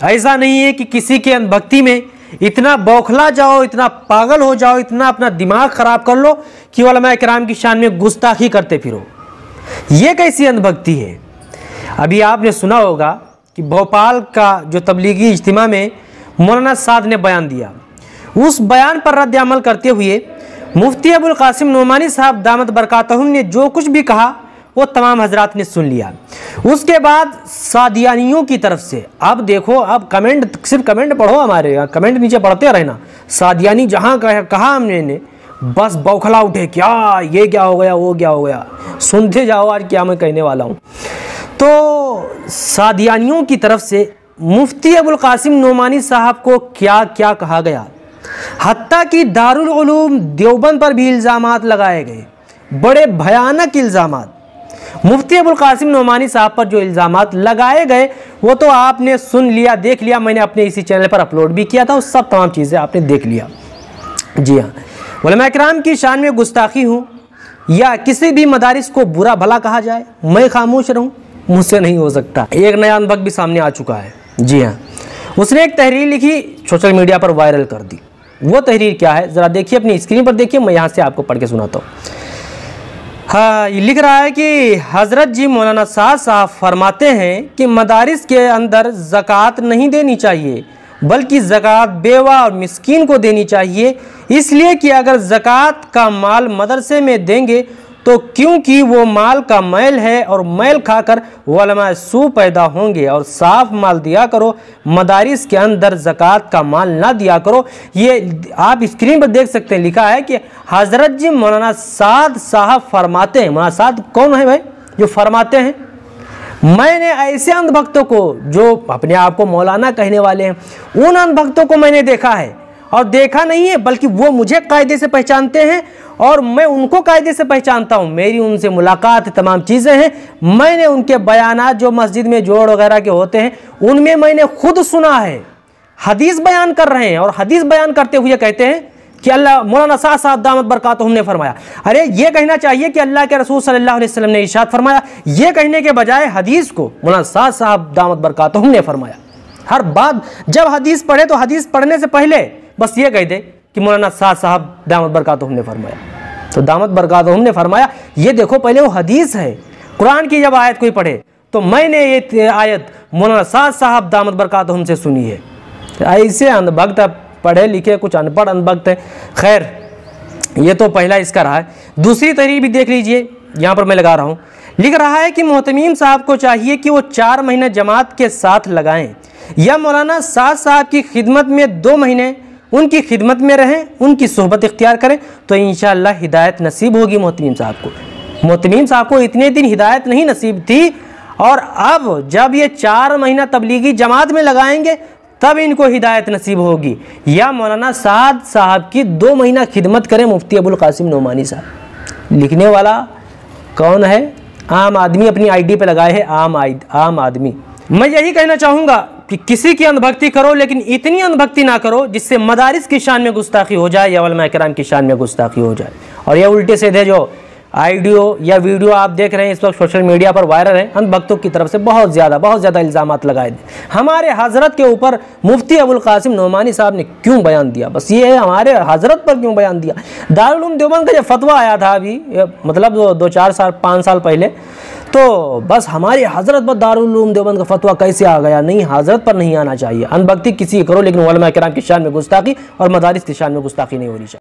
ऐसा नहीं है कि किसी के अंधभक्ति में इतना बौखला जाओ, इतना पागल हो जाओ, इतना अपना दिमाग खराब कर लो कि उलमा किराम की शान में गुस्ताखी करते फिरो। ये कैसी अंधभक्ति है? अभी आपने सुना होगा कि भोपाल का जो तबलीगी इज्तिमा में मौलाना साद ने बयान दिया, उस बयान पर रद्द अमल करते हुए मुफ्ती अबुल कासिम नोमानी साहब दामत बरकातहुम ने जो कुछ भी कहा वो तमाम हजरात ने सुन लिया। उसके बाद सादियानियों की तरफ से, अब देखो, अब कमेंट, सिर्फ कमेंट पढ़ो, हमारे यहाँ कमेंट नीचे पढ़ते रहना। सादियानी जहाँ कहा हमने बस बौखला उठे, क्या ये क्या हो गया, वो क्या हो गया, सुनते जाओ आज क्या मैं कहने वाला हूँ। तो सादियानियों की तरफ से मुफ्ती अबुल कासिम नोमानी साहब को क्या क्या कहा गया, हत्ता कि दारुल उलूम देवबंद पर भी इल्ज़ामात लगाए गए, बड़े भयानक इल्ज़ामात। मुफ्ती अबुल कासिम नोमानी साहब पर जो इल्ज़ामात लगाए गए वो तो आपने सुन लिया, देख लिया, मैंने अपने इसी चैनल पर अपलोड भी किया था, उस सब तमाम चीज़ें आपने देख लिया। जी हाँ, उलमा किराम की शान में गुस्ताखी हूँ या किसी भी मदारिस को बुरा भला कहा जाए, मैं खामोश रहूँ, मुझसे नहीं हो सकता। एक नया अनुभव भी सामने आ चुका है। जी हाँ, उसने एक तहरीर लिखी, सोशल मीडिया पर वायरल कर दी। वो तहरीर क्या है ज़रा देखिए, अपनी स्क्रीन पर देखिए, मैं यहाँ से आपको पढ़ के सुनाता हूँ। हाँ, ये लिख रहा है कि हज़रत जी मौलाना साद साहब फरमाते हैं कि मदारिस के अंदर ज़कात नहीं देनी चाहिए, बल्कि ज़कात बेवा और मिस्कीन को देनी चाहिए, इसलिए कि अगर ज़कात का माल मदरसे में देंगे तो क्योंकि वो माल का मैल है और मैल खाकर उलमा सू पैदा होंगे, और साफ़ माल दिया करो, मदारिस के अंदर ज़कात का माल ना दिया करो। ये आप स्क्रीन पर देख सकते हैं, लिखा है कि हज़रत जी मौलाना साद साहब फरमाते हैं। मौलाना साद कौन है भाई जो फरमाते हैं? मैंने ऐसे अंधभक्तों को जो अपने आप को मौलाना कहने वाले हैं, उन अंधभक्तों को मैंने देखा है, और देखा नहीं है बल्कि वो मुझे कायदे से पहचानते हैं और मैं उनको कायदे से पहचानता हूँ। मेरी उनसे मुलाकात, तमाम चीज़ें हैं। मैंने उनके बयानात जो मस्जिद में जोड़ वगैरह के होते हैं उनमें मैंने खुद सुना है। हदीस बयान कर रहे हैं और हदीस बयान करते हुए कहते हैं कि अल्लाह, मौलाना साद साहब दामत बरकातहुम ने फरमाया। अरे ये कहना चाहिए कि अल्लाह के रसूल सल्लल्लाहु अलैहि वसल्लम ने इरशाद फरमाया, ये कहने के बजाय हदीस को मौलाना साद साहब दामत बरकातहुम ने फरमाया। हर बात जब हदीस पढ़े तो हदीस पढ़ने से पहले बस ये कह दे कि मौलाना साद साहब दामत बरकातहुम ने फरमाया। तो दामत बरकातहुम ने फरमाया, ये देखो पहले वो हदीस है। कुरान की जब आयत कोई पढ़े तो मैंने ये आयत मौलाना साद साहब दामत बरकातहुम से सुनी है। ऐसे अंधभक्त पढ़े लिखे कुछ अनपढ़ अंधभक्त हैं। खैर, ये तो पहला इसका रहा है। दूसरी तहरीर भी देख लीजिए, यहाँ पर मैं लगा रहा हूँ। लिख रहा है कि मोहतमीम साहब को चाहिए कि वो 4 महीने जमात के साथ लगाएं या मौलाना साद साहब की खिदमत में 2 महीने उनकी खिदमत में रहें, उनकी सोहबत इख्तियार करें, तो इंशाअल्लाह हिदायत नसीब होगी मोहतमीम साहब को। मोहतमीम साहब को इतने दिन हिदायत नहीं नसीब थी, और अब जब ये 4 महीना तबलीगी जमात में लगाएंगे तब इनको हिदायत नसीब होगी। या मौलाना साद साहब की 2 महीना खिदमत करें मुफ्ती अबुल कासिम नोमानी साहब। लिखने वाला कौन है? आम आदमी अपनी आईडी पे लगाए है, आम आदमी। मैं यही कहना चाहूँगा कि किसी की अंधभक्ति करो, लेकिन इतनी अंधभक्ति ना करो जिससे मदारिस की शान में गुस्ताखी हो जाए या उलमा किराम की शान में गुस्ताखी हो जाए। और ये उल्टे सीधे जो आइडियो या वीडियो आप देख रहे हैं इस वक्त सोशल मीडिया पर वायरल है, अंधभक्तों की तरफ से बहुत ज़्यादा इल्ज़ामात लगाए थे। हमारे हज़रत के ऊपर मुफ्ती अबुल कासिम नोमानी साहब ने क्यों बयान दिया? बस ये है, हमारे हज़रत पर क्यों बयान दिया? दारुल उलूम देवबंद का जब फतवा आया था अभी, मतलब 2-4 साल 5 साल पहले, तो बस हमारे हज़रत पर दारुल उलूम देवबंद का फतवा कैसे आ गया? नहीं, हज़रत पर नहीं आना चाहिए। अंधभक्ति किसी करो, लेकिन उलमा किराम की शान में गुस्ताखी और मदारिस की शान में गुस्ताखी नहीं होनी चाहिए।